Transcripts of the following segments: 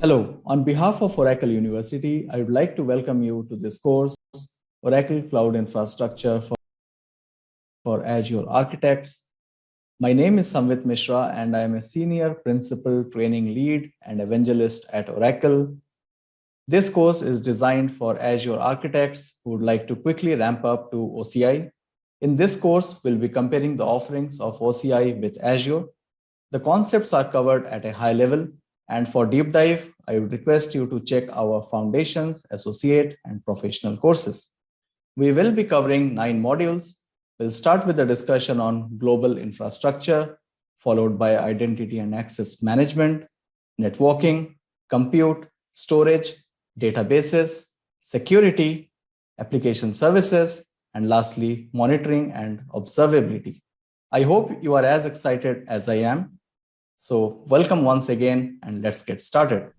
Hello, on behalf of Oracle University, I would like to welcome you to this course, Oracle Cloud Infrastructure for Azure Architects. My name is Samvit Mishra, and I am a Senior Principal Training Lead and Evangelist at Oracle. This course is designed for Azure Architects who would like to quickly ramp up to OCI. In this course, we'll be comparing the offerings of OCI with Azure. The concepts are covered at a high level, and for deep dive, I would request you to check our Foundations, Associate, and Professional courses. We will be covering 9 modules. We'll start with a discussion on global infrastructure, followed by identity and access management, networking, compute, storage, databases, security, application services, and lastly, monitoring and observability. I hope you are as excited as I am. So welcome once again, and let's get started.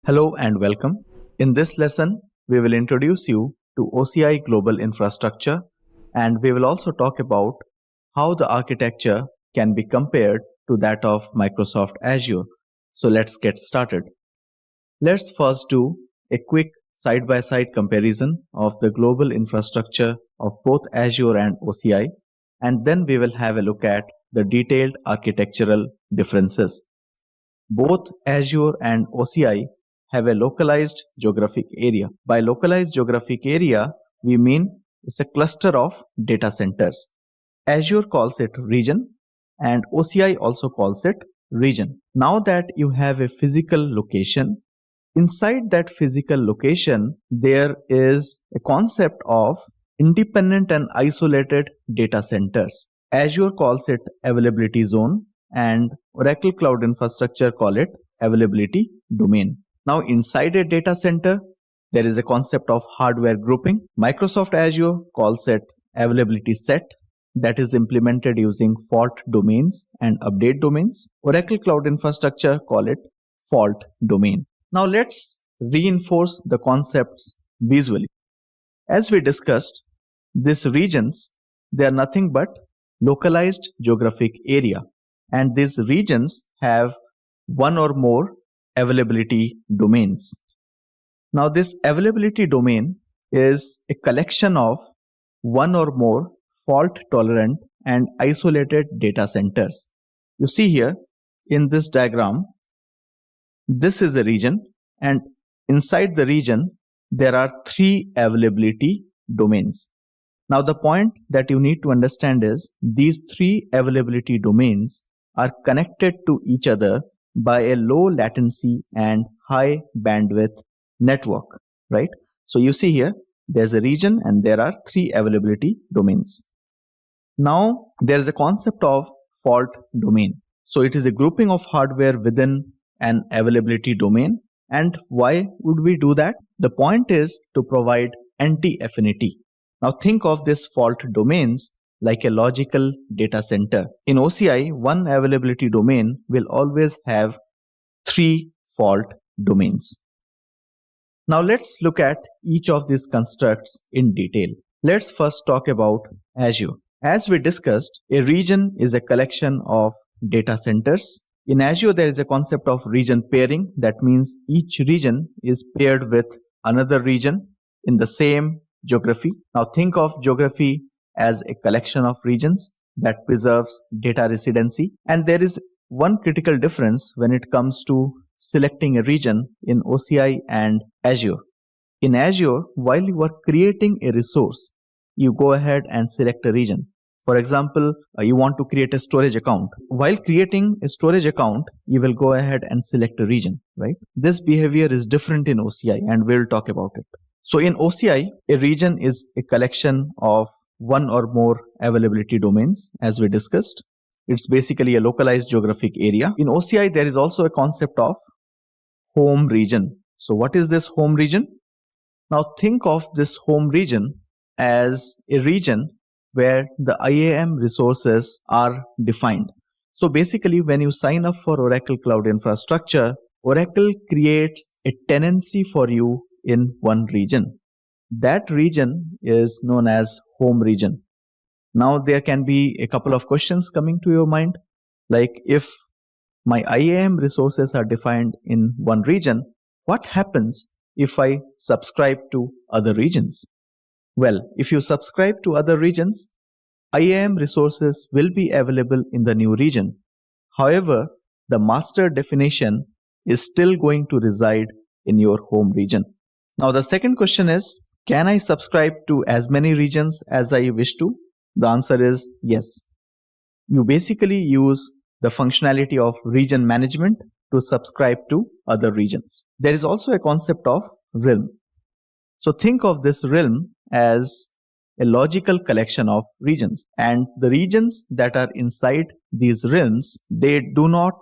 Hello and welcome. In this lesson, we will introduce you to OCI Global Infrastructure, and we will also talk about how the architecture can be compared to that of Microsoft Azure. So let's get started. Let's first do a quick side-by-side comparison of the global infrastructure of both Azure and OCI, and then we will have a look at the detailed architectural differences. Both Azure and OCI have a localized geographic area. By localized geographic area, we mean it's a cluster of data centers. Azure calls it region, and OCI also calls it region. Now that you have a physical location, inside that physical location, there is a concept of independent and isolated data centers. Azure calls it availability zone, and Oracle Cloud Infrastructure call it availability domain. Now inside a data center, there is a concept of hardware grouping. Microsoft Azure calls it availability set, that is implemented using fault domains and update domains. Oracle Cloud Infrastructure call it fault domain. Now let's reinforce the concepts visually. As we discussed, these regions, they are nothing but localized geographic area, and these regions have one or more availability domains. Now this availability domain is a collection of one or more fault-tolerant and isolated data centers. You see here in this diagram, this is a region, and inside the region, there are 3 availability domains. Now the point that you need to understand is these 3 availability domains are connected to each other by a low latency and high bandwidth network, right? So you see here, there's a region and there are 3 availability domains. Now there is a concept of fault domain. So it is a grouping of hardware within an availability domain. And why would we do that? The point is to provide anti-affinity. Now think of these fault domains like a logical data center. In OCI, one availability domain will always have 3 fault domains. Now let's look at each of these constructs in detail. Let's first talk about Azure. As we discussed, a region is a collection of data centers. In Azure, there is a concept of region pairing. That means each region is paired with another region in the same geography. Now think of geography as a collection of regions that preserves data residency. And there is one critical difference when it comes to selecting a region in OCI and Azure. In Azure, while you are creating a resource, you go ahead and select a region. For example, you want to create a storage account. While creating a storage account, you will go ahead and select a region, right? This behavior is different in OCI, and we'll talk about it. So in OCI, a region is a collection of one or more availability domains, as we discussed. It's basically a localized geographic area. In OCI, there is also a concept of home region. So what is this home region? Now think of this home region as a region where the IAM resources are defined. So basically, when you sign up for Oracle Cloud Infrastructure, Oracle creates a tenancy for you in one region. That region is known as home region. Now there can be a couple of questions coming to your mind, like if my IAM resources are defined in one region, what happens if I subscribe to other regions? Well, if you subscribe to other regions, IAM resources will be available in the new region. However, the master definition is still going to reside in your home region. Now the second question is, can I subscribe to as many regions as I wish to? The answer is yes. You basically use the functionality of region management to subscribe to other regions. There is also a concept of realm. So think of this realm as a logical collection of regions, and the regions that are inside these realms, they do not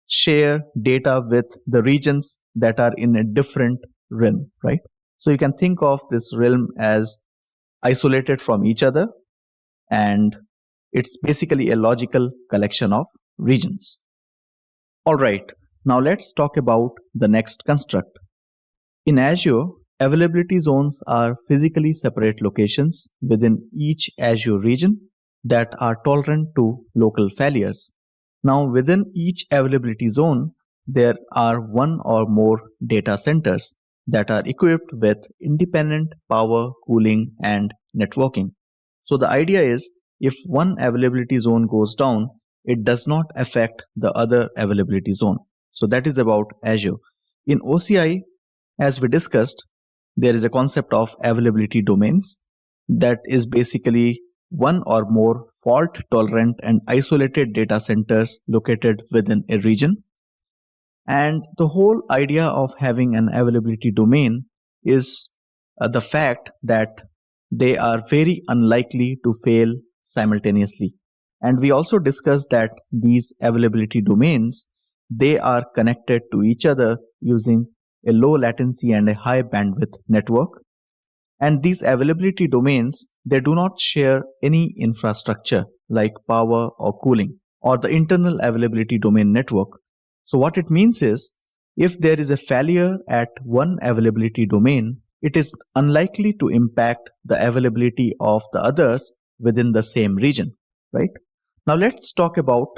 share data with the regions that are in a different realm, right? So you can think of this realm as isolated from each other, and it's basically a logical collection of regions. All right, now let's talk about the next construct. In Azure, availability zones are physically separate locations within each Azure region that are tolerant to local failures. Now, within each availability zone, there are one or more data centers that are equipped with independent power, cooling, and networking. So the idea is, if one availability zone goes down, it does not affect the other availability zone. So that is about Azure. In OCI, as we discussed, there is a concept of availability domains that is basically one or more fault-tolerant and isolated data centers located within a region. And the whole idea of having an availability domain is the fact that they are very unlikely to fail simultaneously. And we also discussed that these availability domains, they are connected to each other using a low latency and a high bandwidth network. And these availability domains, they do not share any infrastructure like power or cooling or the internal availability domain network. So what it means is, if there is a failure at one availability domain, it is unlikely to impact the availability of the others within the same region, right? Now let's talk about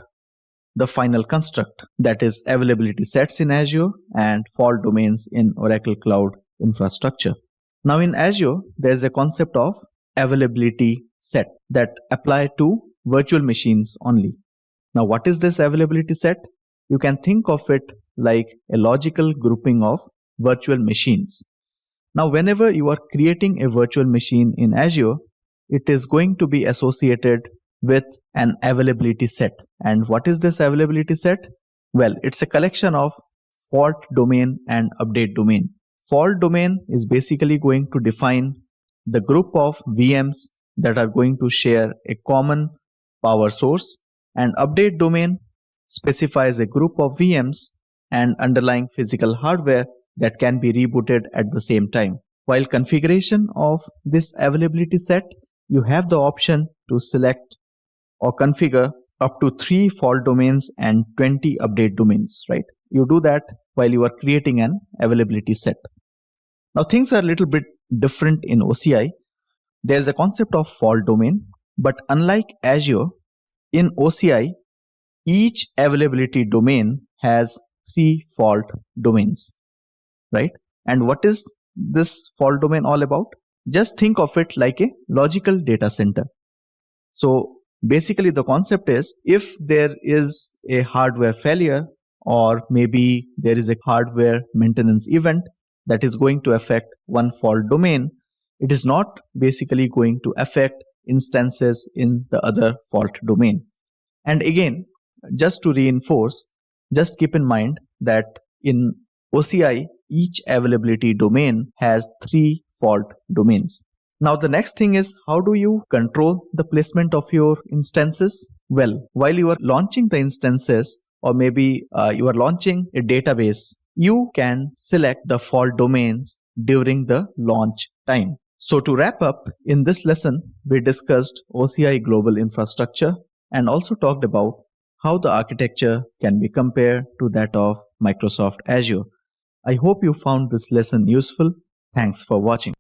the final construct, that is availability sets in Azure and fault domains in Oracle Cloud Infrastructure. Now in Azure, there is a concept of availability set that apply to virtual machines only. Now what is this availability set? You can think of it like a logical grouping of virtual machines. Now whenever you are creating a virtual machine in Azure, it is going to be associated with an availability set. And what is this availability set? Well, it's a collection of fault domain and update domain. Fault domain is basically going to define the group of VMs that are going to share a common power source, and update domain specifies a group of VMs and underlying physical hardware that can be rebooted at the same time. While configuration of this availability set, you have the option to select or configure up to 3 fault domains and 20 update domains, right? You do that while you are creating an availability set. Now things are a little bit different in OCI. There is a concept of fault domain, but unlike Azure, in OCI, each availability domain has 3 fault domains, right? And what is this fault domain all about? Just think of it like a logical data center. So basically the concept is, if there is a hardware failure, or maybe there is a hardware maintenance event that is going to affect one fault domain, it is not basically going to affect instances in the other fault domain. And again, just to reinforce, just keep in mind that in OCI, each availability domain has 3 fault domains. Now the next thing is, how do you control the placement of your instances? Well, while you are launching the instances, or maybe you are launching a database, you can select the fault domains during the launch time. So to wrap up, in this lesson, we discussed OCI global infrastructure and also talked about how the architecture can be compared to that of Microsoft Azure. I hope you found this lesson useful. Thanks for watching.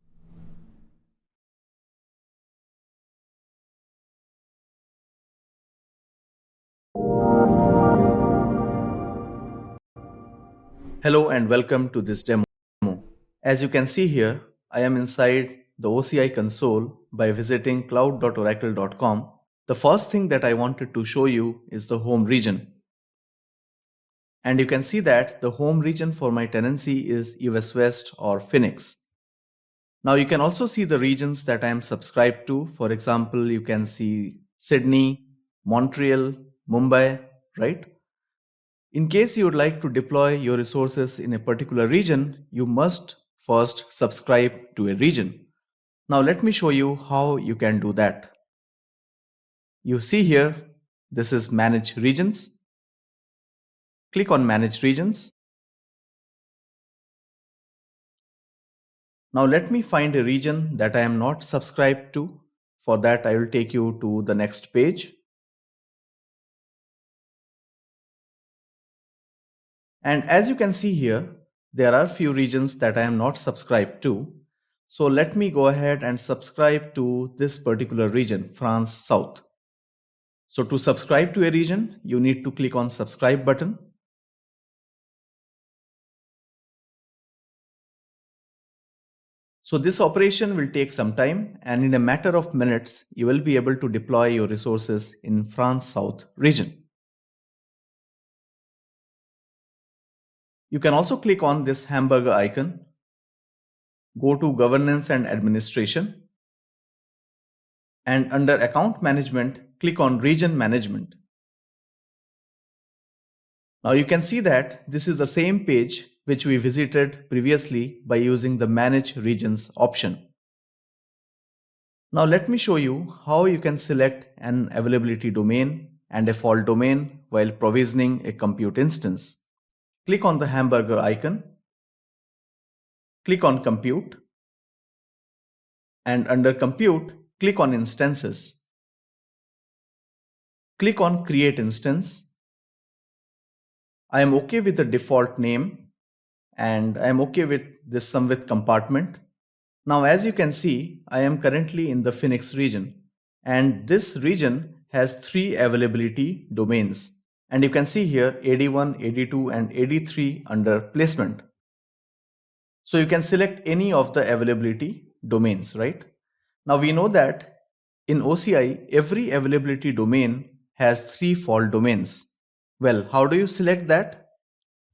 Hello and welcome to this demo. As you can see here, I am inside the OCI console by visiting cloud.oracle.com. The first thing that I wanted to show you is the home region. And you can see that the home region for my tenancy is US West or Phoenix. Now you can also see the regions that I am subscribed to. For example, you can see Sydney, Montreal, Mumbai, right? In case you would like to deploy your resources in a particular region, you must first subscribe to a region. Now let me show you how you can do that. You see here, this is Manage Regions. Click on Manage Regions. Now let me find a region that I am not subscribed to. For that, I will take you to the next page. And as you can see here, there are few regions that I am not subscribed to. So let me go ahead and subscribe to this particular region, France South. So to subscribe to a region, you need to click on Subscribe button. So this operation will take some time, and in a matter of minutes, you will be able to deploy your resources in France South region. You can also click on this hamburger icon, go to Governance and Administration, and under Account Management, click on Region Management. Now you can see that this is the same page which we visited previously by using the Manage Regions option. Now let me show you how you can select an availability domain and a fault domain while provisioning a compute instance. Click on the hamburger icon, click on Compute, and under Compute, click on Instances. Click on Create Instance. I am okay with the default name and I am okay with this sum with compartment. Now as you can see, I am currently in the Phoenix region, and this region has 3 availability domains, and you can see here AD1, AD2 and AD3 under placement. So you can select any of the availability domains, right? Now we know that in OCI, every availability domain has 3 fault domains. Well, how do you select that?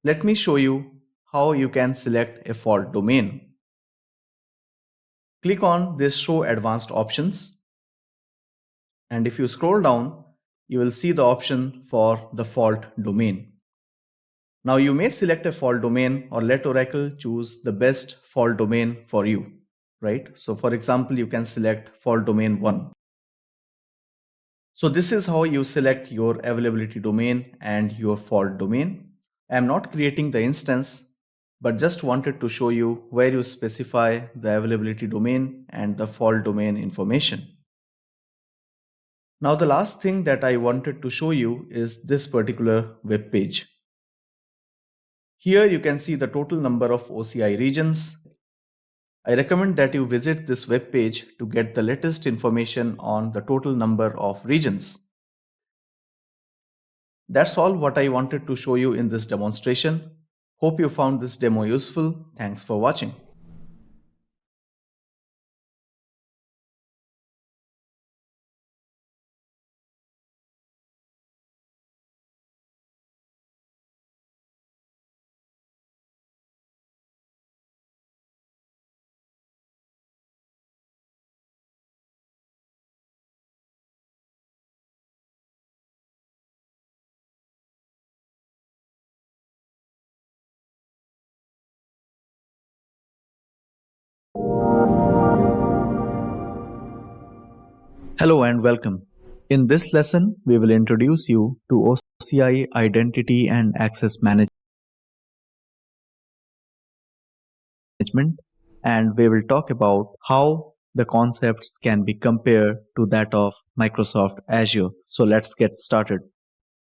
Let me show you how you can select a fault domain. Click on this Show Advanced Options, and if you scroll down, you will see the option for the fault domain. Now you may select a fault domain or let Oracle choose the best fault domain for you, right? So for example, you can select fault domain 1. So this is how you select your availability domain and your fault domain. I am not creating the instance, but just wanted to show you where you specify the availability domain and the fault domain information. Now the last thing that I wanted to show you is this particular web page. Here you can see the total number of OCI regions. I recommend that you visit this web page to get the latest information on the total number of regions. That's all what I wanted to show you in this demonstration. Hope you found this demo useful. Thanks for watching. Hello and welcome. In this lesson, we will introduce you to OCI Identity and Access Management, and we will talk about how the concepts can be compared to that of Microsoft Azure. So let's get started.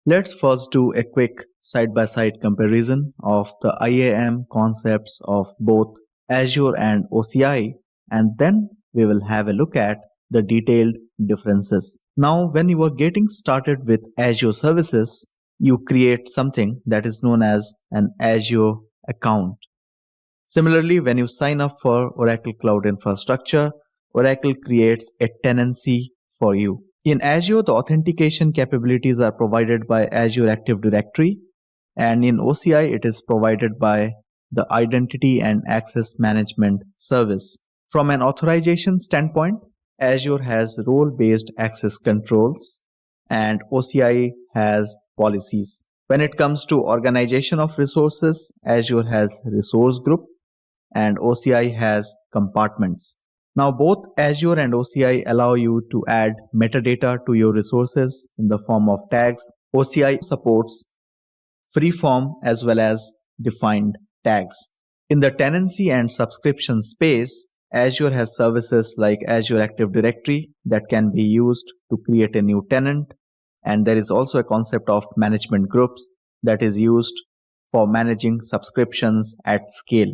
Let's first do a quick side-by-side comparison of the IAM concepts of both Azure and OCI, and then we will have a look at the detailed differences. Now, when you are getting started with Azure services, you create something that is known as an Azure account. Similarly, when you sign up for Oracle Cloud Infrastructure, Oracle creates a tenancy for you. In Azure, the authentication capabilities are provided by Azure Active Directory, and in OCI, it is provided by the Identity and Access Management Service. From an authorization standpoint, Azure has role-based access controls and OCI has policies. When it comes to organization of resources, Azure has resource group and OCI has compartments. Now, both Azure and OCI allow you to add metadata to your resources in the form of tags. OCI supports free-form as well as defined tags. In the tenancy and subscription space, Azure has services like Azure Active Directory that can be used to create a new tenant, and there is also a concept of management groups that is used for managing subscriptions at scale.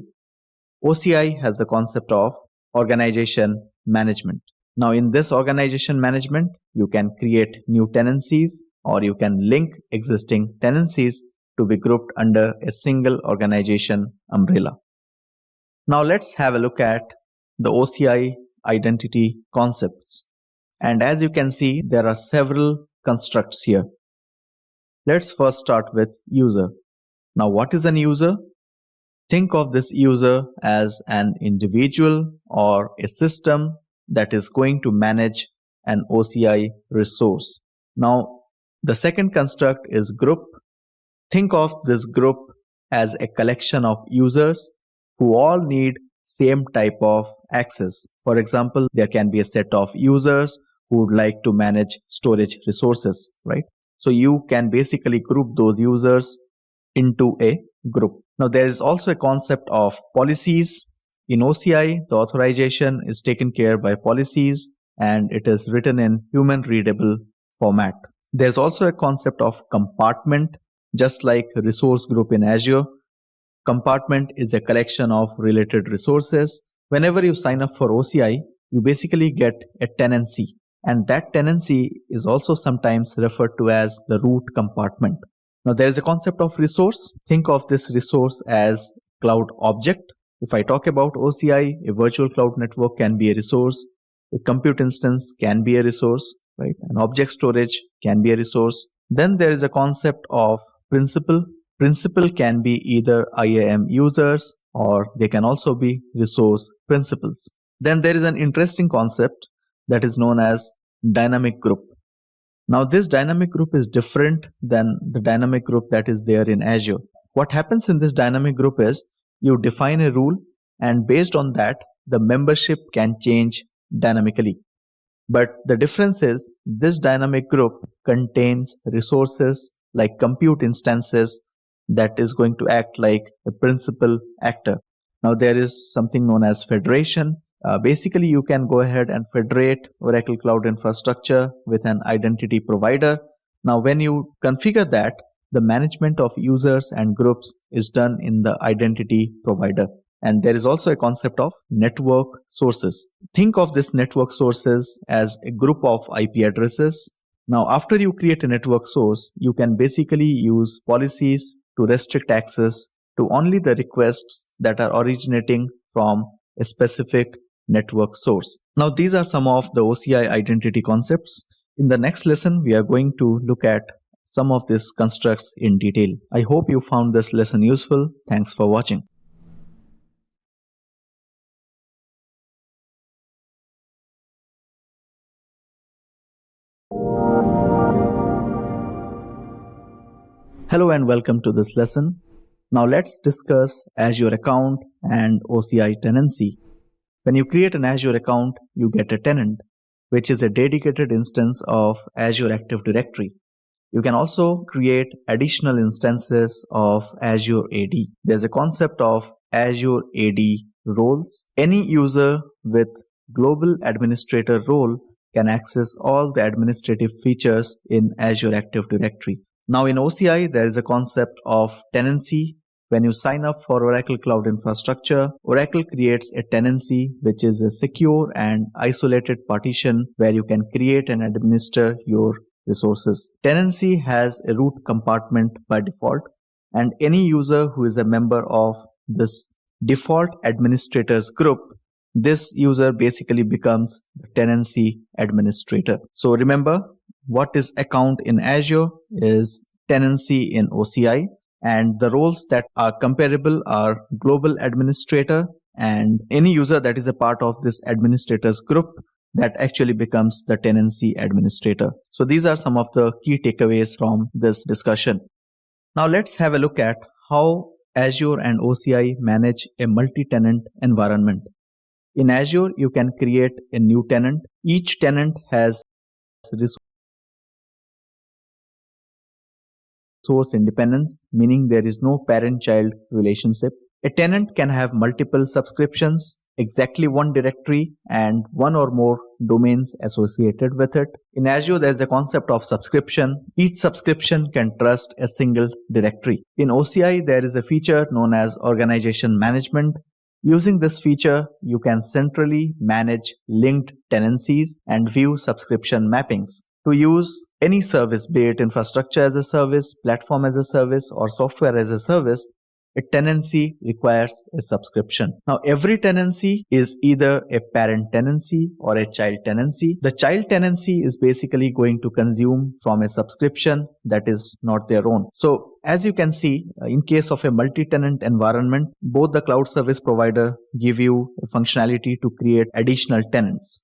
OCI has the concept of organization management. Now, in this organization management, you can create new tenancies or you can link existing tenancies to be grouped under a single organization umbrella. Now, let's have a look at the OCI identity concepts. And as you can see, there are several constructs here. Let's first start with user. Now, what is an user? Think of this user as an individual or a system that is going to manage an OCI resource. Now, the second construct is group. Think of this group as a collection of users who all need same type of access. For example, there can be a set of users who would like to manage storage resources, right? So you can basically group those users into a group. Now, there is also a concept of policies. In OCI, the authorization is taken care by policies and it is written in human readable format. There's also a concept of compartment, just like resource group in Azure. Compartment is a collection of related resources. Whenever you sign up for OCI, you basically get a tenancy, and that tenancy is also sometimes referred to as the root compartment. Now, there is a concept of resource. Think of this resource as cloud object. If I talk about OCI, a virtual cloud network can be a resource. A compute instance can be a resource, right? An object storage can be a resource. Then there is a concept of principal. Principal can be either IAM users or they can also be resource principals. Then there is an interesting concept that is known as dynamic group. Now, this dynamic group is different than the dynamic group that is there in Azure. What happens in this dynamic group is you define a rule, and based on that, the membership can change dynamically. But the difference is this dynamic group contains resources like compute instances that is going to act like a principal actor. Now, there is something known as federation. Basically, you can go ahead and federate Oracle Cloud Infrastructure with an identity provider. Now, when you configure that, the management of users and groups is done in the identity provider. And there is also a concept of network sources. Think of this network sources as a group of IP addresses. Now, after you create a network source, you can basically use policies to restrict access to only the requests that are originating from a specific network source. Now, these are some of the OCI identity concepts. In the next lesson, we are going to look at some of these constructs in detail. I hope you found this lesson useful. Thanks for watching. Hello and welcome to this lesson. Now let's discuss Azure account and OCI tenancy. When you create an Azure account, you get a tenant, which is a dedicated instance of Azure Active Directory. You can also create additional instances of Azure AD. There's a concept of Azure AD roles. Any user with global administrator role can access all the administrative features in Azure Active Directory. Now in OCI, there is a concept of tenancy. When you sign up for Oracle Cloud Infrastructure, Oracle creates a tenancy which is a secure and isolated partition where you can create and administer your resources. Tenancy has a root compartment by default, and any user who is a member of this default administrators group, this user basically becomes the tenancy administrator. So remember, what is account in Azure is tenancy in OCI, and the roles that are comparable are global administrator, and any user that is a part of this administrators group that actually becomes the tenancy administrator. So these are some of the key takeaways from this discussion. Now let's have a look at how Azure and OCI manage a multi-tenant environment. In Azure, you can create a new tenant. Each tenant has resource independence, meaning there is no parent-child relationship. A tenant can have multiple subscriptions, exactly one directory, and one or more domains associated with it. In Azure, there is a concept of subscription. Each subscription can trust a single directory. In OCI, there is a feature known as organization management. Using this feature, you can centrally manage linked tenancies and view subscription mappings. To use any service, be it infrastructure as a service, platform as a service, or software as a service, a tenancy requires a subscription. Now, every tenancy is either a parent tenancy or a child tenancy. The child tenancy is basically going to consume from a subscription that is not their own. So, as you can see, in case of a multi-tenant environment, both the cloud service provider give you a functionality to create additional tenants.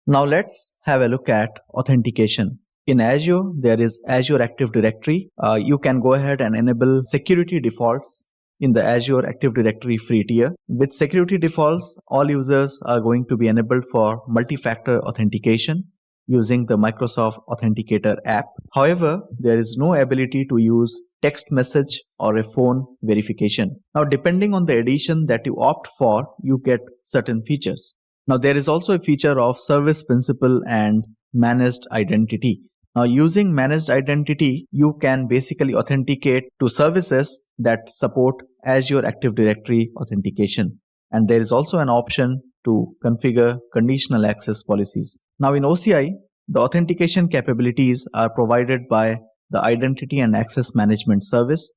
Now, let's have a look at authentication. In Azure, there is Azure Active Directory. You can go ahead and enable security defaults in the Azure Active Directory free tier. With security defaults, all users are going to be enabled for multi-factor authentication using the Microsoft Authenticator app. However, there is no ability to use text message or a phone verification. Now, depending on the edition that you opt for, you get certain features. Now, there is also a feature of service principal and managed identity. Now, using managed identity, you can basically authenticate to services that support Azure Active Directory authentication. And there is also an option to configure conditional access policies. Now, in OCI, the authentication capabilities are provided by the Identity and Access Management Service.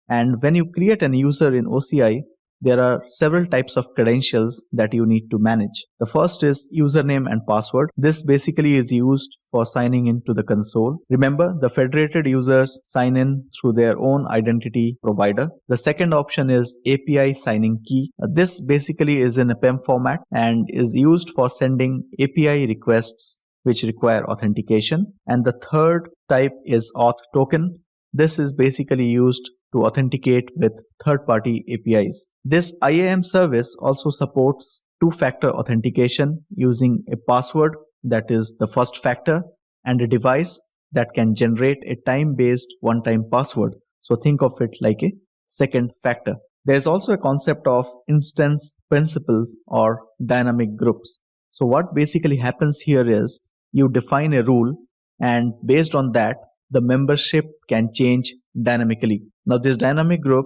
And when you create a user in OCI, there are several types of credentials that you need to manage. The first is username and password. This basically is used for signing into the console. Remember, the federated users sign in through their own identity provider. The second option is API signing key. This basically is in a PEM format and is used for sending API requests which require authentication. And the third type is auth token. This is basically used to authenticate with third-party APIs. This IAM service also supports two-factor authentication using a password that is the first factor and a device that can generate a time-based one-time password. So think of it like a second factor. There is also a concept of instance principals or dynamic groups. So what basically happens here is you define a rule, and based on that, the membership can change dynamically. Now, this dynamic group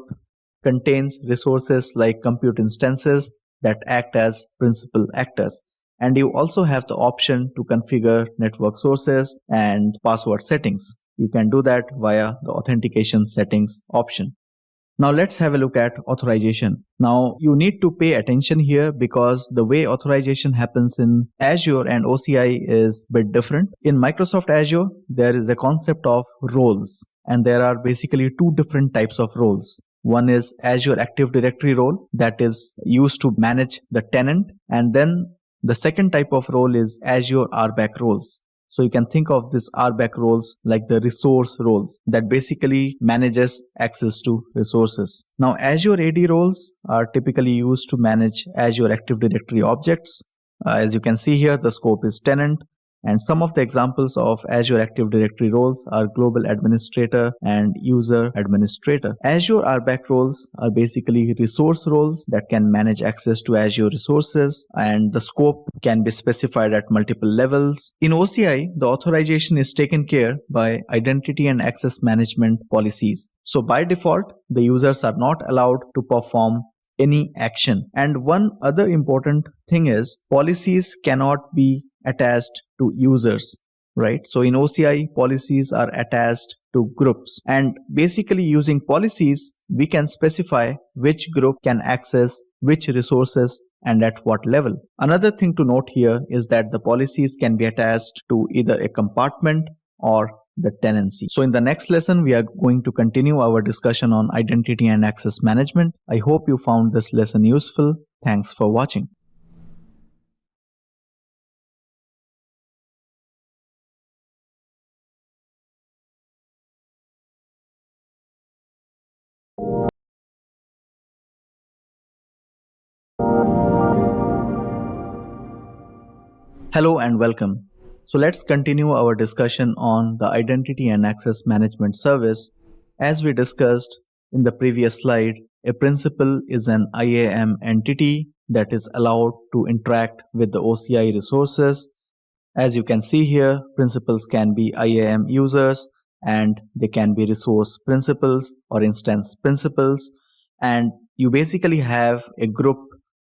contains resources like compute instances that act as principal actors. And you also have the option to configure network sources and password settings. You can do that via the authentication settings option. Now let's have a look at authorization. Now you need to pay attention here because the way authorization happens in Azure and OCI is a bit different. In Microsoft Azure, there is a concept of roles, and there are basically two different types of roles. One is Azure Active Directory role that is used to manage the tenant, and then the second type of role is Azure RBAC roles. So you can think of this RBAC roles like the resource roles that basically manages access to resources. Now Azure AD roles are typically used to manage Azure Active Directory objects. As you can see here, the scope is tenant. And some of the examples of Azure Active Directory roles are Global Administrator and User Administrator. Azure RBAC roles are basically resource roles that can manage access to Azure resources, and the scope can be specified at multiple levels. In OCI, the authorization is taken care by identity and access management policies. So by default, the users are not allowed to perform any action. And one other important thing is policies cannot be attached to users, right? So in OCI, policies are attached to groups, and basically using policies, we can specify which group can access which resources and at what level. Another thing to note here is that the policies can be attached to either a compartment or the tenancy. So in the next lesson, we are going to continue our discussion on identity and access management. I hope you found this lesson useful. Thanks for watching. Hello and welcome. So let's continue our discussion on the Identity and Access Management Service. As we discussed in the previous slide, a principal is an IAM entity that is allowed to interact with the OCI resources. As you can see here, principals can be IAM users and they can be resource principals or instance principals. And you basically have a group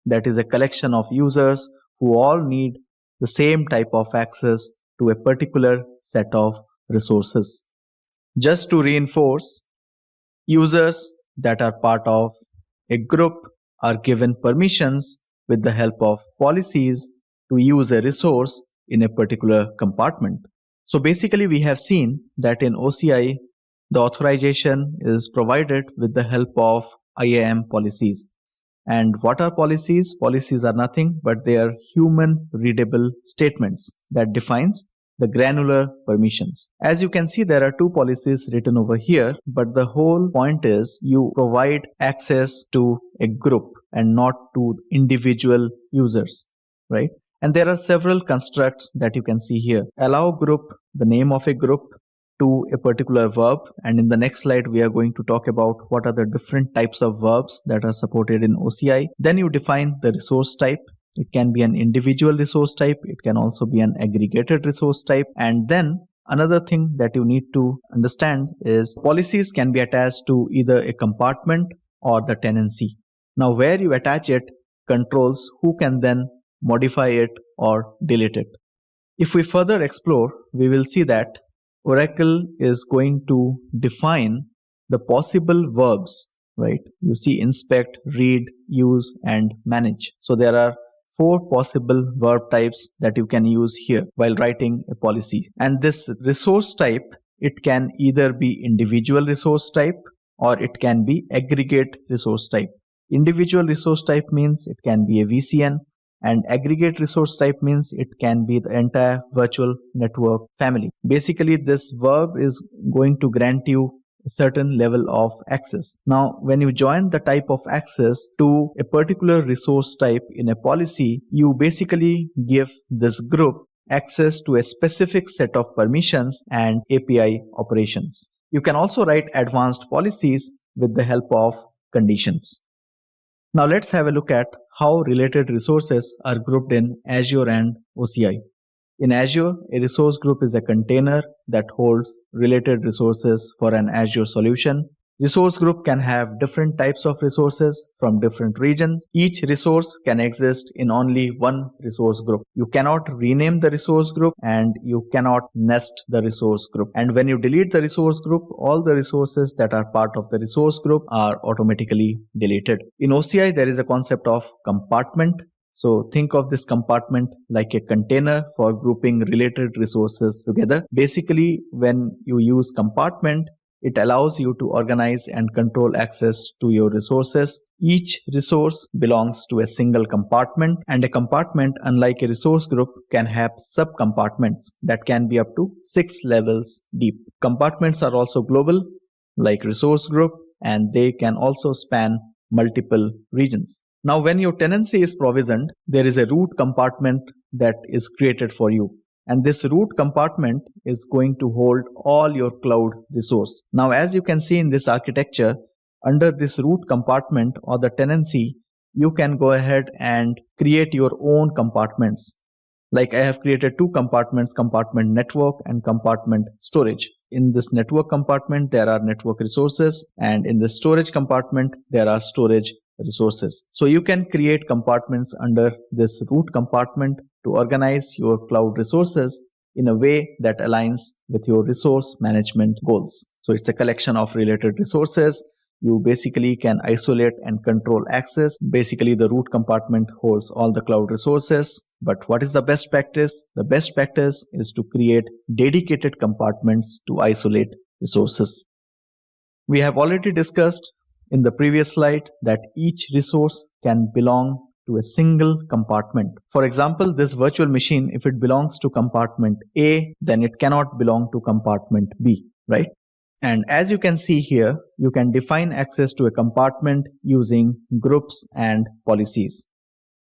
that is a collection of users who all need the same type of access to a particular set of resources. Just to reinforce, users that are part of a group are given permissions with the help of policies to use a resource in a particular compartment. So basically we have seen that in OCI, the authorization is provided with the help of IAM policies. And what are policies? Policies are nothing but they are human readable statements that defines the granular permissions. As you can see, there are two policies written over here, but the whole point is you provide access to a group and not to individual users, right? And there are several constructs that you can see here. Allow group, the name of a group, to a particular verb, and in the next slide we are going to talk about what are the different types of verbs that are supported in OCI. Then you define the resource type. It can be an individual resource type, it can also be an aggregated resource type. And then another thing that you need to understand is policies can be attached to either a compartment or the tenancy. Now where you attach it controls who can then modify it or delete it. If we further explore, we will see that Oracle is going to define the possible verbs, right? You see inspect, read, use, and manage. So there are 4 possible verb types that you can use here while writing a policy. And this resource type, it can either be individual resource type or it can be aggregate resource type. Individual resource type means it can be a VCN, and aggregate resource type means it can be the entire virtual network family. Basically, this verb is going to grant you a certain level of access. Now, when you join the type of access to a particular resource type in a policy, you basically give this group access to a specific set of permissions and API operations. You can also write advanced policies with the help of conditions. Now let's have a look at how related resources are grouped in Azure and OCI. In Azure, a resource group is a container that holds related resources for an Azure solution. Resource group can have different types of resources from different regions. Each resource can exist in only one resource group. You cannot rename the resource group and you cannot nest the resource group. And when you delete the resource group, all the resources that are part of the resource group are automatically deleted. In OCI, there is a concept of compartment. So think of this compartment like a container for grouping related resources together. Basically, when you use compartment, it allows you to organize and control access to your resources. Each resource belongs to a single compartment, and a compartment, unlike a resource group, can have subcompartments that can be up to 6 levels deep. Compartments are also global, like resource group, and they can also span multiple regions. Now, when your tenancy is provisioned, there is a root compartment that is created for you. And this root compartment is going to hold all your cloud resource. Now, as you can see in this architecture, under this root compartment or the tenancy, you can go ahead and create your own compartments. Like I have created two compartments, compartment network and compartment storage. In this network compartment, there are network resources, and in the storage compartment, there are storage resources. So you can create compartments under this root compartment to organize your cloud resources in a way that aligns with your resource management goals. So it's a collection of related resources. You basically can isolate and control access. Basically, the root compartment holds all the cloud resources. But what is the best practice? The best practice is to create dedicated compartments to isolate resources. We have already discussed in the previous slide that each resource can belong to a single compartment. For example, this virtual machine, if it belongs to compartment A, then it cannot belong to compartment B, right? And as you can see here, you can define access to a compartment using groups and policies.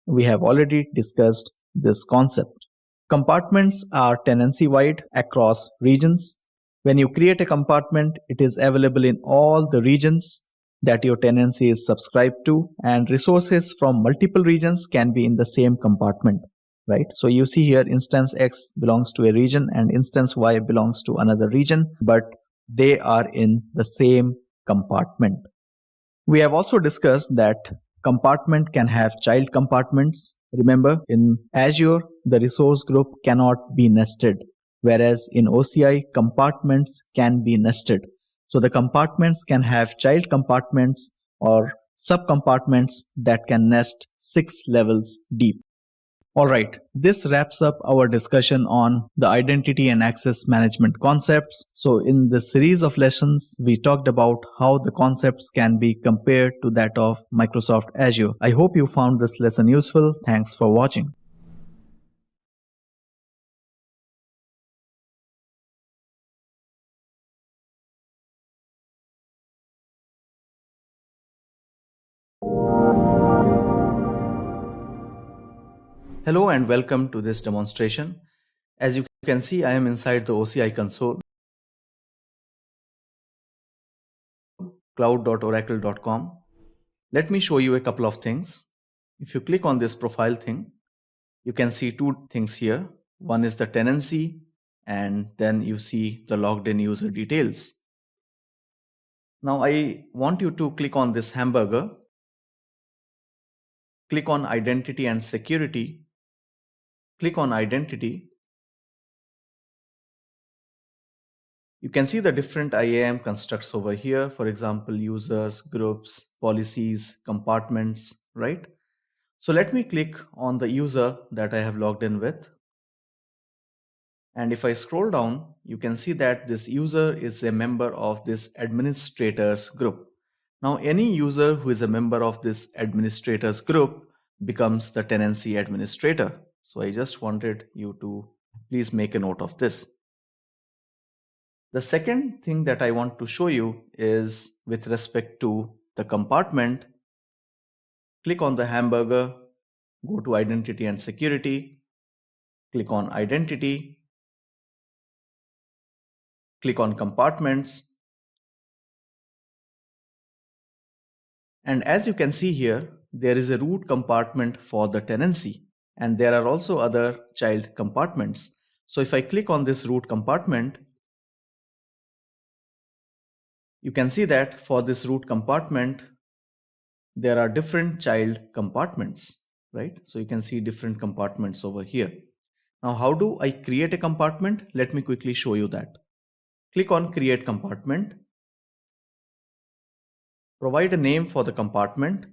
We have already discussed this concept. Compartments are tenancy-wide across regions. When you create a compartment, it is available in all the regions that your tenancy is subscribed to, and resources from multiple regions can be in the same compartment, right? So you see here instance X belongs to a region and instance Y belongs to another region, but they are in the same compartment. We have also discussed that compartment can have child compartments. Remember, in Azure, the resource group cannot be nested, whereas in OCI, compartments can be nested. So the compartments can have child compartments or subcompartments that can nest 6 levels deep. Alright, this wraps up our discussion on the identity and access management concepts. So in this series of lessons, we talked about how the concepts can be compared to that of Microsoft Azure. I hope you found this lesson useful. Thanks for watching. Hello and welcome to this demonstration. As you can see, I am inside the OCI console, cloud.oracle.com. Let me show you a couple of things. If you click on this profile thing, you can see two things here. One is the tenancy, and then you see the logged in user details. Now I want you to click on this hamburger, click on identity and security, click on identity. You can see the different IAM constructs over here. For example, users, groups, policies, compartments, right? So let me click on the user that I have logged in with. And if I scroll down, you can see that this user is a member of this administrators group. Now, any user who is a member of this administrators group becomes the tenancy administrator. So I just wanted you to please make a note of this. The second thing that I want to show you is with respect to the compartment. Click on the hamburger, go to identity and security, click on identity, click on compartments. And as you can see here, there is a root compartment for the tenancy, and there are also other child compartments. So if I click on this root compartment, you can see that for this root compartment, there are different child compartments, right? So you can see different compartments over here. Now, how do I create a compartment? Let me quickly show you that. Click on create compartment. Provide a name for the compartment.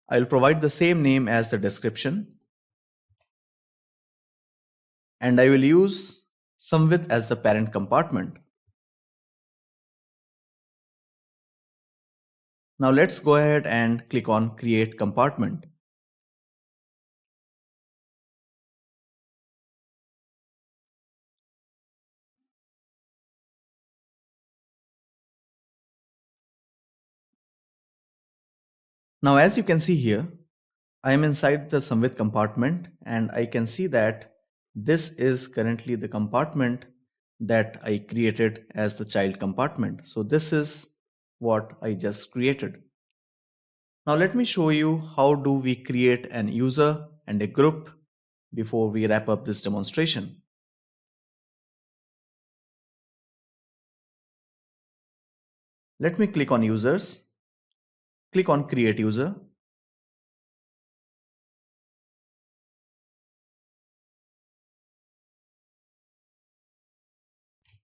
I'll provide the same name as the description. And I will use SumWith as the parent compartment. Now let's go ahead and click on create compartment. Now, as you can see here, I am inside the Samvit compartment and I can see that this is currently the compartment that I created as the child compartment. So this is what I just created. Now let me show you how do we create an user and a group before we wrap up this demonstration. Let me click on users, click on create user.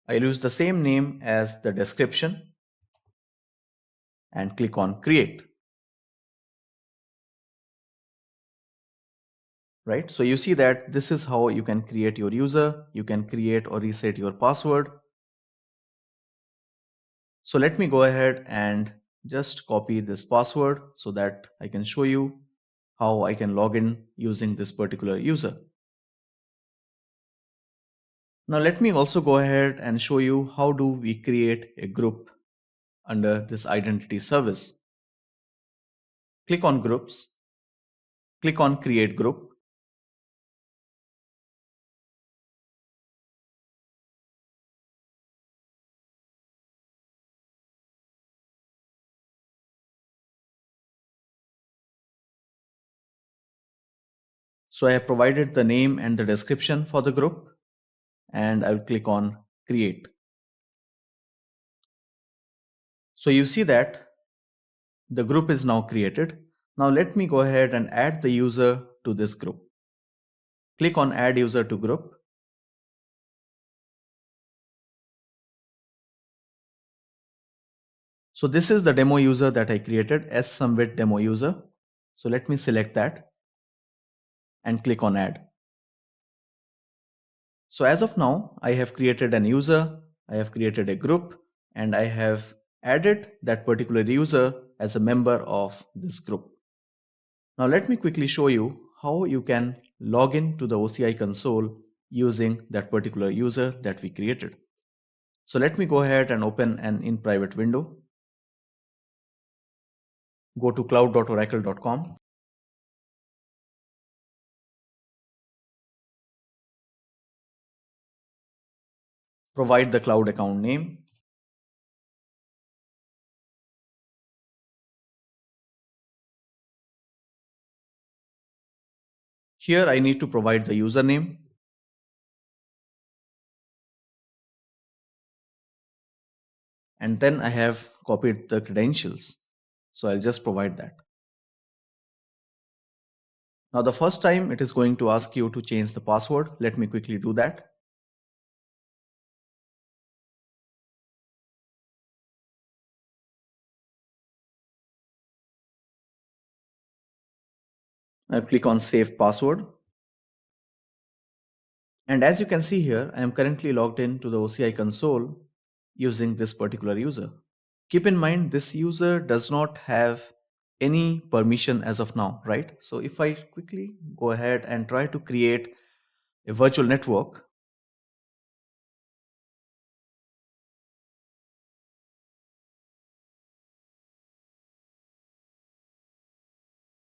I'll use the same name as the description and click on create. Right? So you see that this is how you can create your user, you can create or reset your password. So let me go ahead and just copy this password so that I can show you how I can log in using this particular user. Now let me also go ahead and show you how do we create a group under this identity service. Click on groups, click on create group. So I have provided the name and the description for the group and I'll click on create. So you see that the group is now created. Now let me go ahead and add the user to this group. Click on add user to group. So this is the demo user that I created as Samvit demo user. So let me select that and click on add. So as of now, I have created an user, I have created a group, and I have added that particular user as a member of this group. Now let me quickly show you how you can log in to the OCI console using that particular user that we created. So let me go ahead and open an in private window. Go to cloud.oracle.com. Provide the cloud account name. Here I need to provide the username. And then I have copied the credentials. So I'll just provide that. Now the first time it is going to ask you to change the password. Let me quickly do that. I'll click on save password. And as you can see here, I am currently logged in to the OCI console using this particular user. Keep in mind this user does not have any permission as of now, right? So if I quickly go ahead and try to create a virtual network,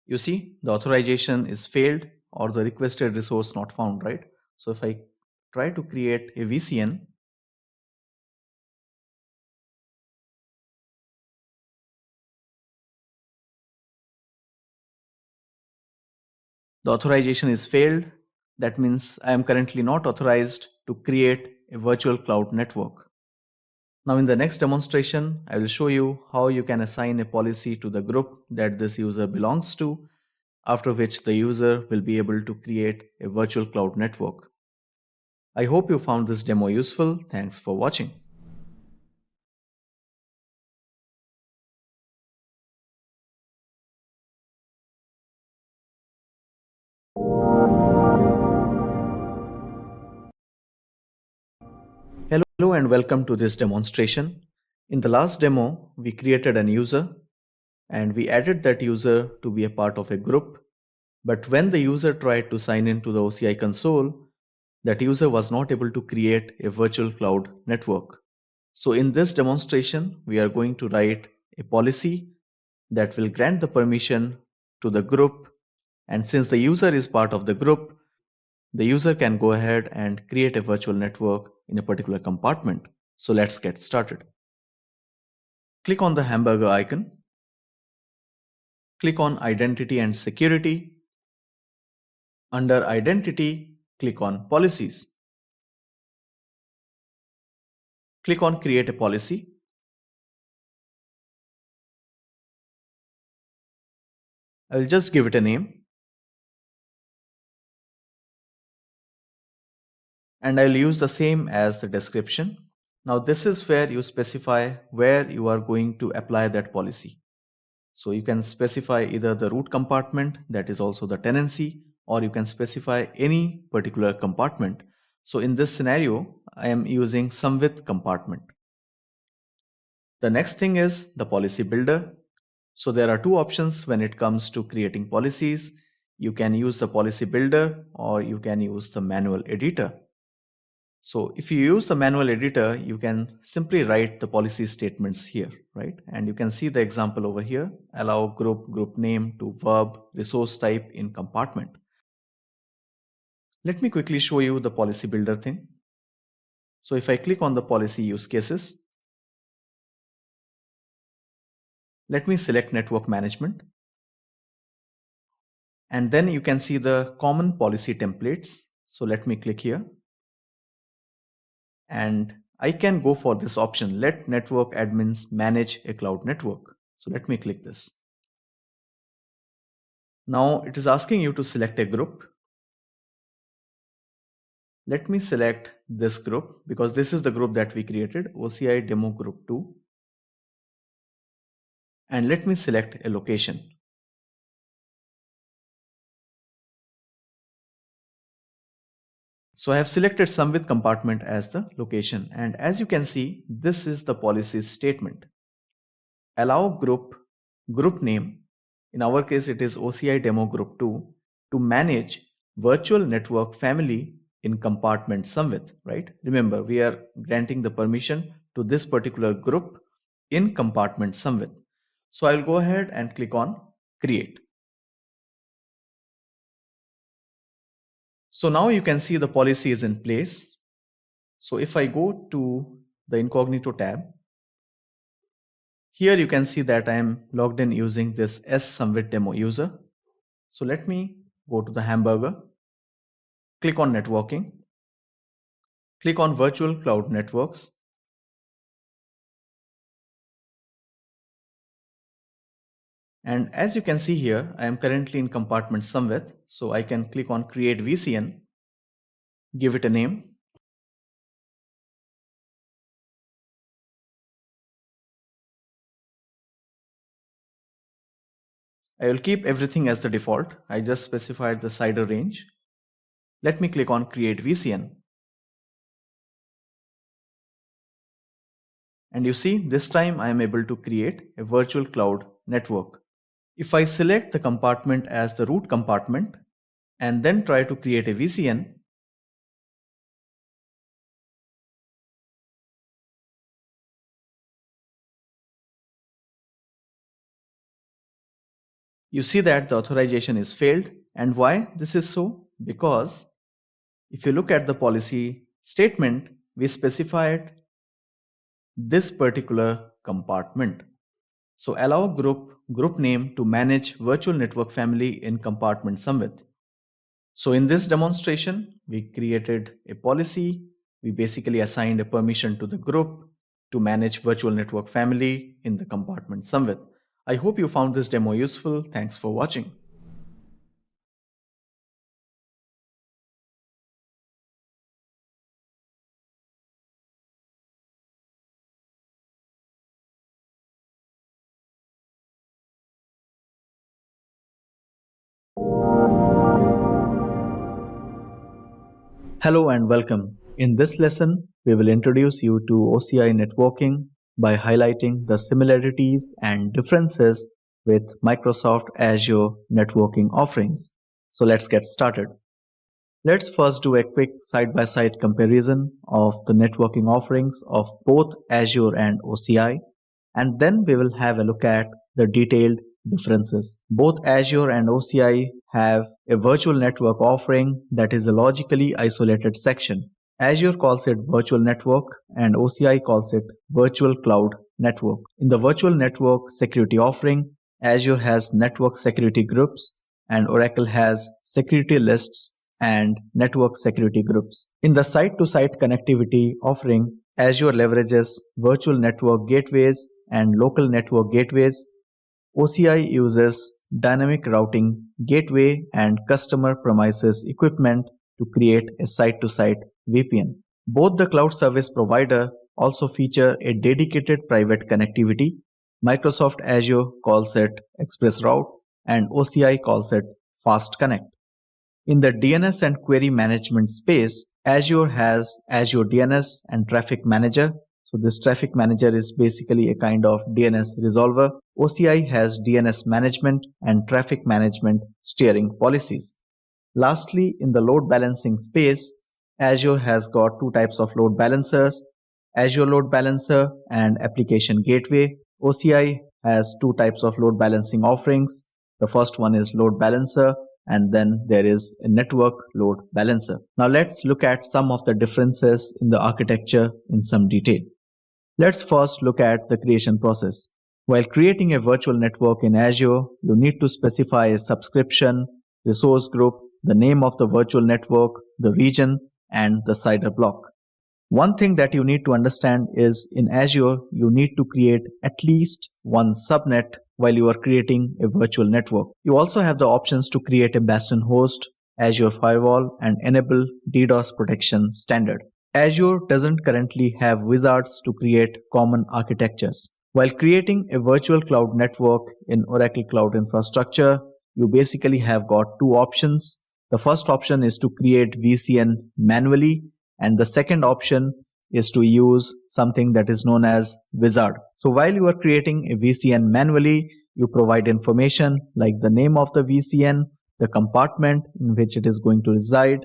you see the authorization is failed or the requested resource not found, right? So if I try to create a VCN, the authorization is failed. That means I am currently not authorized to create a virtual cloud network. Now in the next demonstration, I will show you how you can assign a policy to the group that this user belongs to, after which the user will be able to create a virtual cloud network. I hope you found this demo useful. Thanks for watching. Hello and welcome to this demonstration. In the last demo, we created an user and we added that user to be a part of a group. But when the user tried to sign in to the OCI console, that user was not able to create a virtual cloud network. So in this demonstration, we are going to write a policy that will grant the permission to the group. And since the user is part of the group, the user can go ahead and create a virtual network in a particular compartment. So let's get started. Click on the hamburger icon. Click on Identity and Security. Under Identity, click on Policies. Click on Create a Policy. I will just give it a name. And I'll use the same as the description. Now this is where you specify where you are going to apply that policy. So you can specify either the root compartment, that is also the tenancy, or you can specify any particular compartment. So in this scenario, I am using SumWith compartment. The next thing is the policy builder. So there are two options when it comes to creating policies. You can use the policy builder or you can use the manual editor. So if you use the manual editor, you can simply write the policy statements here, right? And you can see the example over here, allow group name to verb, resource type in compartment. Let me quickly show you the policy builder thing. So if I click on the policy use cases, let me select network management. And then you can see the common policy templates. So let me click here. And I can go for this option, let network admins manage a cloud network. So let me click this. Now it is asking you to select a group. Let me select this group because this is the group that we created, OCI demo group 2. And let me select a location. So I have selected SumWith compartment as the location. And as you can see, this is the policy statement. Allow group name, in our case it is OCI demo group 2, to manage virtual network family in compartment SumWith, right? Remember, we are granting the permission to this particular group in compartment SumWith. So I'll go ahead and click on create. So now you can see the policy is in place. So if I go to the incognito tab, here you can see that I am logged in using this SumWith demo user. So let me go to the hamburger, click on networking, click on virtual cloud networks. And as you can see here, I am currently in compartment SumWith. So I can click on create VCN, give it a name. I will keep everything as the default. I just specified the CIDR range. Let me click on create VCN. And you see, this time I am able to create a virtual cloud network. If I select the compartment as the root compartment and then try to create a VCN, you see that the authorization is failed. And why this is so? Because if you look at the policy statement, we specified this particular compartment. So allow group name to manage virtual network family in compartment SumWith. So in this demonstration, we created a policy. We basically assigned a permission to the group to manage virtual network family in the compartment SumWith. I hope you found this demo useful. Thanks for watching. Hello and welcome. In this lesson, we will introduce you to OCI networking by highlighting the similarities and differences with Microsoft Azure networking offerings. So let's get started. Let's first do a quick side-by-side comparison of the networking offerings of both Azure and OCI, and then we will have a look at the detailed differences. Both Azure and OCI have a virtual network offering that is a logically isolated section. Azure calls it virtual network and OCI calls it virtual cloud network. In the virtual network security offering, Azure has network security groups and Oracle has security lists and network security groups. In the site-to-site connectivity offering, Azure leverages virtual network gateways and local network gateways. OCI uses dynamic routing gateway and customer premises equipment to create a site-to-site VPN. Both the cloud service provider also feature a dedicated private connectivity. Microsoft Azure calls it Express Route and OCI calls it Fast Connect. In the DNS and query management space, Azure has Azure DNS and Traffic Manager. So this Traffic Manager is basically a kind of DNS resolver. OCI has DNS management and traffic management steering policies. Lastly, in the load balancing space, Azure has got two types of load balancers, Azure Load Balancer and Application Gateway. OCI has two types of load balancing offerings. The first one is Load Balancer and then there is a Network Load Balancer. Now let's look at some of the differences in the architecture in some detail. Let's first look at the creation process. While creating a virtual network in Azure, you need to specify a subscription, resource group, the name of the virtual network, the region, and the CIDR block. One thing that you need to understand is in Azure, you need to create at least one subnet while you are creating a virtual network. You also have the options to create a bastion host, Azure Firewall, and enable DDoS protection standard. Azure doesn't currently have wizards to create common architectures. While creating a virtual cloud network in Oracle Cloud Infrastructure, you basically have got two options. The first option is to create VCN manually, and the second option is to use something that is known as wizard. So while you are creating a VCN manually, you provide information like the name of the VCN, the compartment in which it is going to reside.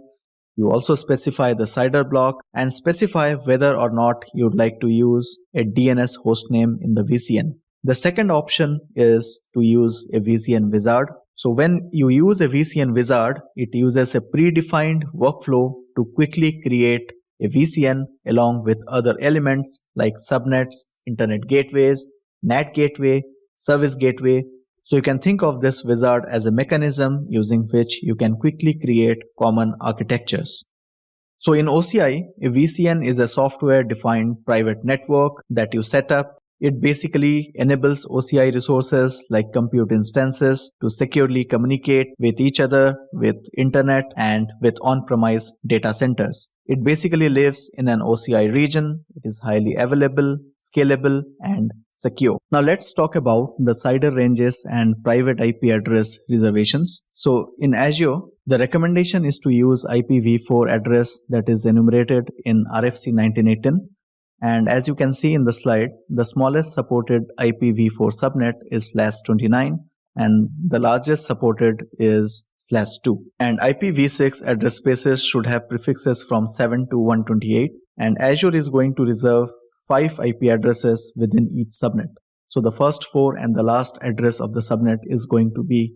You also specify the CIDR block and specify whether or not you'd like to use a DNS hostname in the VCN. The second option is to use a VCN wizard. So when you use a VCN wizard, it uses a predefined workflow to quickly create a VCN along with other elements like subnets, internet gateways, NAT gateway, service gateway. So you can think of this wizard as a mechanism using which you can quickly create common architectures. So in OCI, a VCN is a software-defined private network that you set up. It basically enables OCI resources like compute instances to securely communicate with each other, with internet, and with on-premise data centers. It basically lives in an OCI region. It is highly available, scalable, and secure. Now let's talk about the CIDR ranges and private IP address reservations. So in Azure, the recommendation is to use IPv4 address that is enumerated in RFC 19810. And as you can see in the slide, the smallest supported IPv4 subnet is /29 and the largest supported is /2. And IPv6 address spaces should have prefixes from 7 to 128, and Azure is going to reserve 5 IP addresses within each subnet. So the first 4 and the last address of the subnet is going to be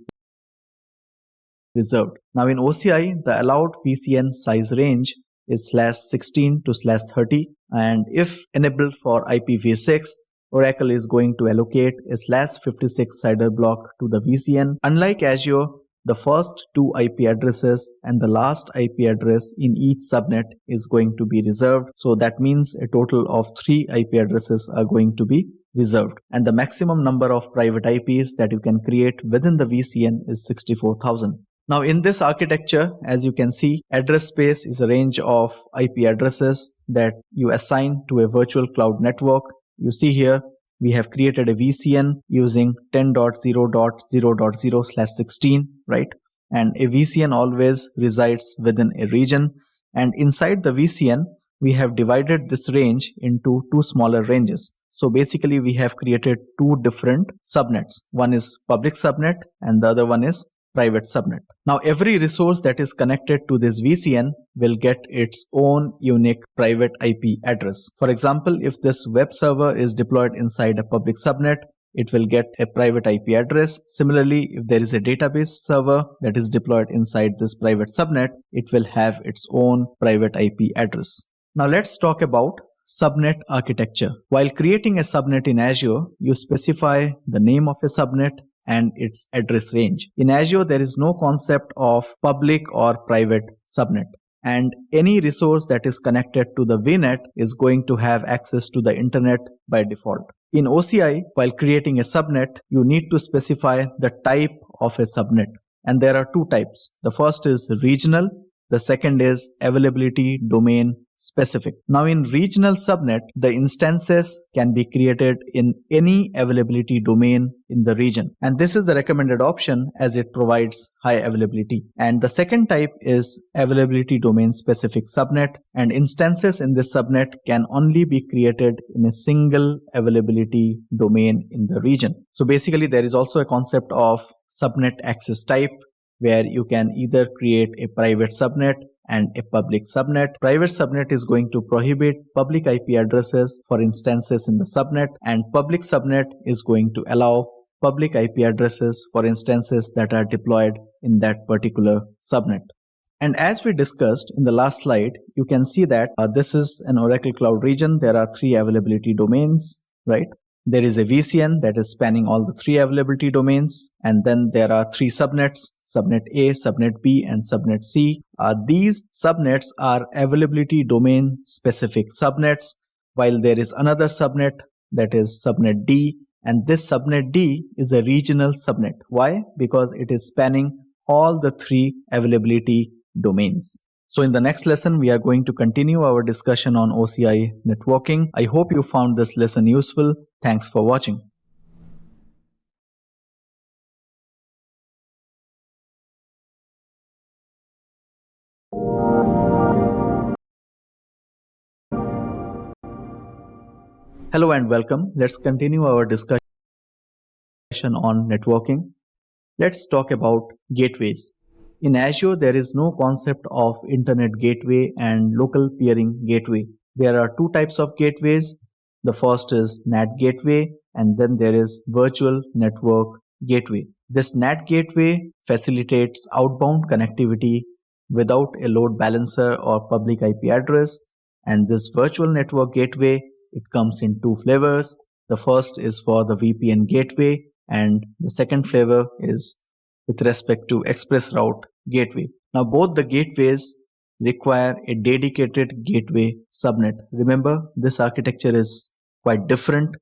reserved. Now in OCI, the allowed VCN size range is /16 to /30, and if enabled for IPv6, Oracle is going to allocate a /56 CIDR block to the VCN. Unlike Azure, the first 2 IP addresses and the last IP address in each subnet is going to be reserved. So that means a total of 3 IP addresses are going to be reserved. And the maximum number of private IPs that you can create within the VCN is 64,000. Now in this architecture, as you can see, address space is a range of IP addresses that you assign to a virtual cloud network. You see here, we have created a VCN using 10.0.0.0/16, right? And a VCN always resides within a region. And inside the VCN, we have divided this range into 2 smaller ranges. So basically, we have created 2 different subnets. One is public subnet and the other one is private subnet. Now every resource that is connected to this VCN will get its own unique private IP address. For example, if this web server is deployed inside a public subnet, it will get a private IP address. Similarly, if there is a database server that is deployed inside this private subnet, it will have its own private IP address. Now let's talk about subnet architecture. While creating a subnet in Azure, you specify the name of a subnet and its address range. In Azure, there is no concept of public or private subnet, and any resource that is connected to the VNet is going to have access to the internet by default. In OCI, while creating a subnet, you need to specify the type of a subnet, and there are two types. The first is regional, the second is availability domain specific. Now in regional subnet, the instances can be created in any availability domain in the region, and this is the recommended option as it provides high availability. And the second type is availability domain specific subnet, and instances in this subnet can only be created in a single availability domain in the region. So basically there is also a concept of subnet access type, where you can either create a private subnet and a public subnet. Private subnet is going to prohibit public IP addresses for instances in the subnet, and public subnet is going to allow public IP addresses for instances that are deployed in that particular subnet. And as we discussed in the last slide, you can see that this is an Oracle Cloud region. There are 3 availability domains, right? There is a VCN that is spanning all the 3 availability domains, and then there are 3 subnets: subnet A, subnet B, and subnet C. These subnets are availability domain specific subnets, while there is another subnet that is subnet D, and this subnet D is a regional subnet. Why? Because it is spanning all the 3 availability domains. So in the next lesson, we are going to continue our discussion on OCI networking. I hope you found this lesson useful. Thanks for watching. Hello and welcome. Let's continue our discussion on networking. Let's talk about gateways. In Azure, there is no concept of internet gateway and local peering gateway. There are 2 types of gateways. The first is NAT gateway, and then there is virtual network gateway. This NAT gateway facilitates outbound connectivity without a load balancer or public IP address. And this virtual network gateway, it comes in 2 flavors. The first is for the VPN gateway, and the second flavor is with respect to express route gateway. Now both the gateways require a dedicated gateway subnet. Remember, this architecture is quite different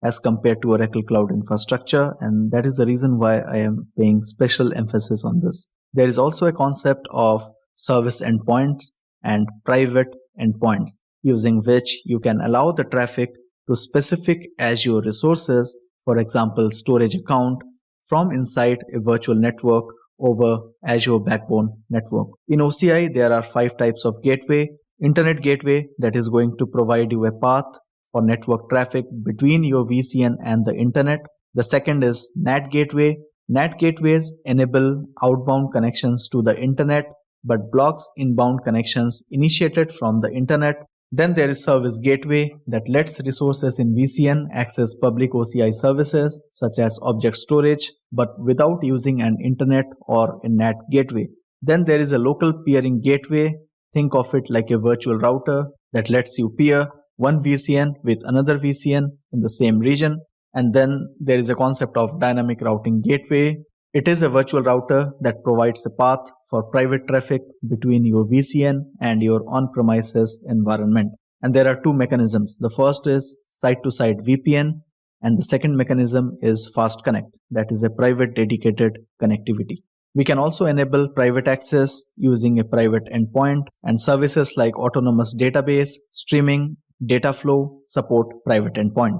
as compared to Oracle Cloud Infrastructure, and that is the reason why I am paying special emphasis on this. There is also a concept of service endpoints and private endpoints, using which you can allow the traffic to specific Azure resources, for example storage account, from inside a virtual network over Azure Backbone network. In OCI, there are 5 types of gateway. Internet gateway, that is going to provide you a path for network traffic between your VCN and the internet. The second is NAT gateway. NAT gateways enable outbound connections to the internet but blocks inbound connections initiated from the internet. Then there is service gateway that lets resources in VCN access public OCI services such as object storage, but without using an internet or a NAT gateway. Then there is a local peering gateway. Think of it like a virtual router that lets you peer one VCN with another VCN in the same region. And then there is a concept of dynamic routing gateway. It is a virtual router that provides a path for private traffic between your VCN and your on-premises environment. And there are 2 mechanisms. The first is site-to-site VPN, and the second mechanism is Fast Connect, that is a private dedicated connectivity. We can also enable private access using a private endpoint, and services like autonomous database, streaming, data flow support private endpoint.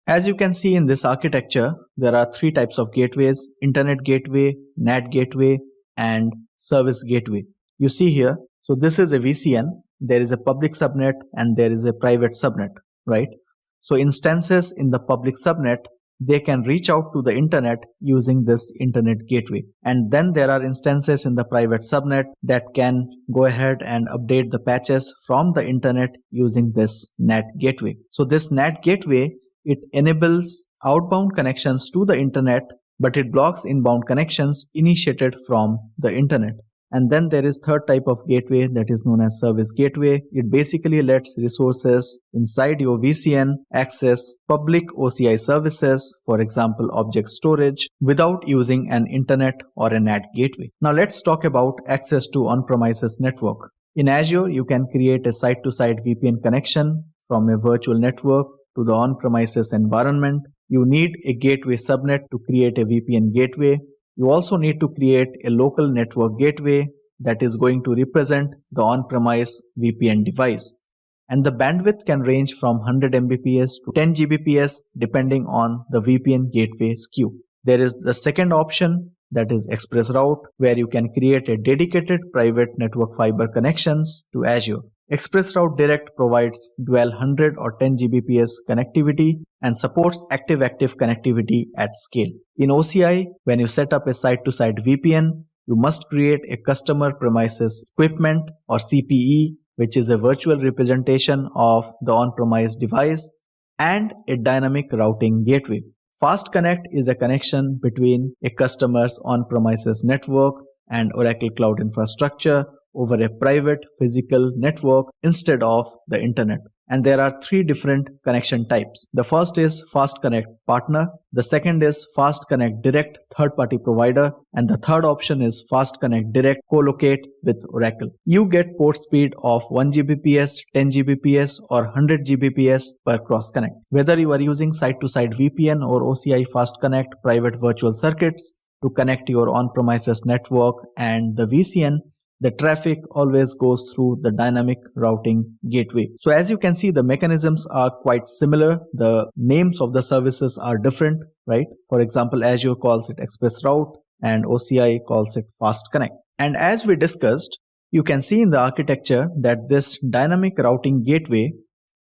As you can see in this architecture, there are 3 types of gateways: internet gateway, NAT gateway, and service gateway. You see here, so this is a VCN, there is a public subnet, and there is a private subnet, right? So instances in the public subnet, they can reach out to the internet using this internet gateway. And then there are instances in the private subnet that can go ahead and update the patches from the internet using this NAT gateway. So this NAT gateway it enables outbound connections to the internet, but it blocks inbound connections initiated from the internet. And then there is third type of gateway that is known as service gateway. It basically lets resources inside your VCN access public OCI services, for example, object storage, without using an internet or a NAT gateway. Now let's talk about access to on-premises network. In Azure, you can create a site-to-site VPN connection from a virtual network to the on-premises environment. You need a gateway subnet to create a VPN gateway. You also need to create a local network gateway that is going to represent the on-premise VPN device. And the bandwidth can range from 100 Mbps to 10 Gbps depending on the VPN gateway SKU. There is the second option, that is ExpressRoute, where you can create a dedicated private network fiber connections to Azure. ExpressRoute Direct provides dual 100 or 10 Gbps connectivity and supports active-active connectivity at scale. In OCI, when you set up a site-to-site VPN, you must create a customer premises equipment or CPE, which is a virtual representation of the on-premise device, and a dynamic routing gateway. Fast Connect is a connection between a customer's on-premises network and Oracle Cloud Infrastructure over a private physical network instead of the internet. And there are three different connection types. The first is Fast Connect Partner. The second is Fast Connect Direct third-party provider. And the third option is Fast Connect Direct Co-locate with Oracle. You get port speed of 1 Gbps, 10 Gbps or 100 Gbps per cross connect. Whether you are using site-to-site VPN or OCI Fast Connect private virtual circuits to connect your on-premises network and the VCN, the traffic always goes through the dynamic routing gateway. So as you can see, the mechanisms are quite similar. The names of the services are different, right? For example, Azure calls it ExpressRoute and OCI calls it Fast Connect. And as we discussed, you can see in the architecture that this dynamic routing gateway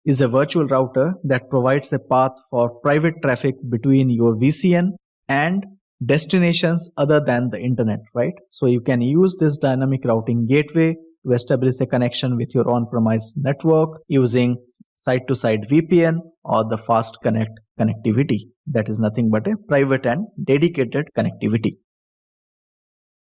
is a virtual router that provides a path for private traffic between your VCN and destinations other than the internet, right? So you can use this dynamic routing gateway to establish a connection with your on-premise network using site-to-site VPN or the Fast Connect connectivity. That is nothing but a private and dedicated connectivity.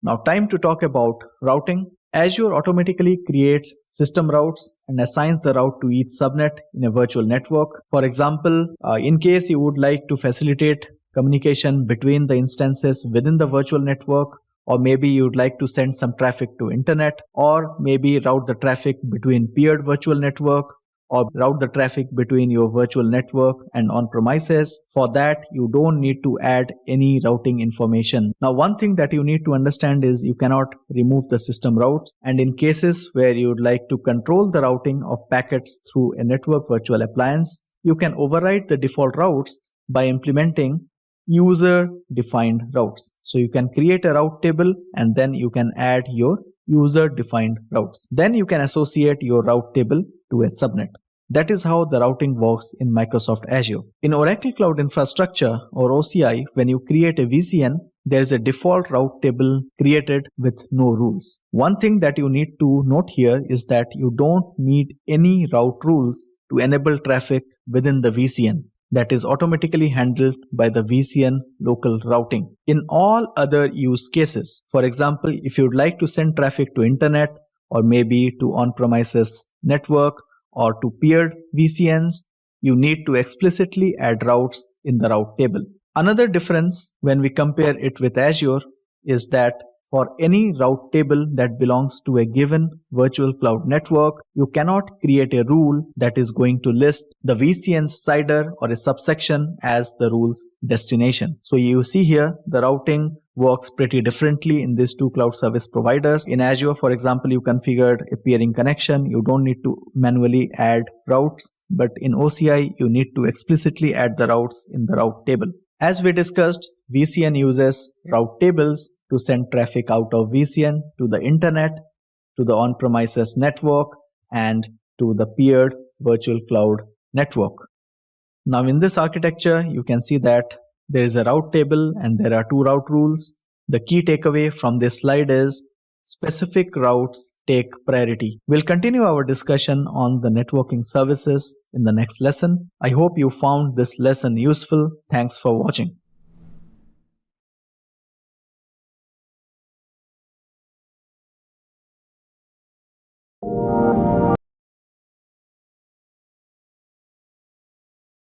Now time to talk about routing. Azure automatically creates system routes and assigns the route to each subnet in a virtual network. For example, in case you would like to facilitate communication between the instances within the virtual network, or maybe you'd like to send some traffic to internet, or maybe route the traffic between peered virtual network, or route the traffic between your virtual network and on-premises. For that, you don't need to add any routing information. Now, one thing that you need to understand is you cannot remove the system routes, and in cases where you would like to control the routing of packets through a network virtual appliance, you can override the default routes by implementing user-defined routes. So you can create a route table and then you can add your user-defined routes. Then you can associate your route table to a subnet. That is how the routing works in Microsoft Azure. In Oracle Cloud Infrastructure or OCI, when you create a VCN, there is a default route table created with no rules. One thing that you need to note here is that you don't need any route rules to enable traffic within the VCN. That is automatically handled by the VCN local routing. In all other use cases, for example, if you'd like to send traffic to internet or maybe to on-premises network or to peered VCNs, you need to explicitly add routes in the route table. Another difference when we compare it with Azure is that for any route table that belongs to a given virtual cloud network, you cannot create a rule that is going to list the VCN CIDR or a subsection as the rule's destination. So you see here the routing works pretty differently in these two cloud service providers. In Azure, for example, you configured a peering connection. You don't need to manually add routes, but in OCI, you need to explicitly add the routes in the route table. As we discussed, VCN uses route tables to send traffic out of VCN to the internet, to the on-premises network, and to the peered virtual cloud network. Now in this architecture, you can see that there is a route table and there are two route rules. The key takeaway from this slide is specific routes take priority. We'll continue our discussion on the networking services in the next lesson. I hope you found this lesson useful. Thanks for watching.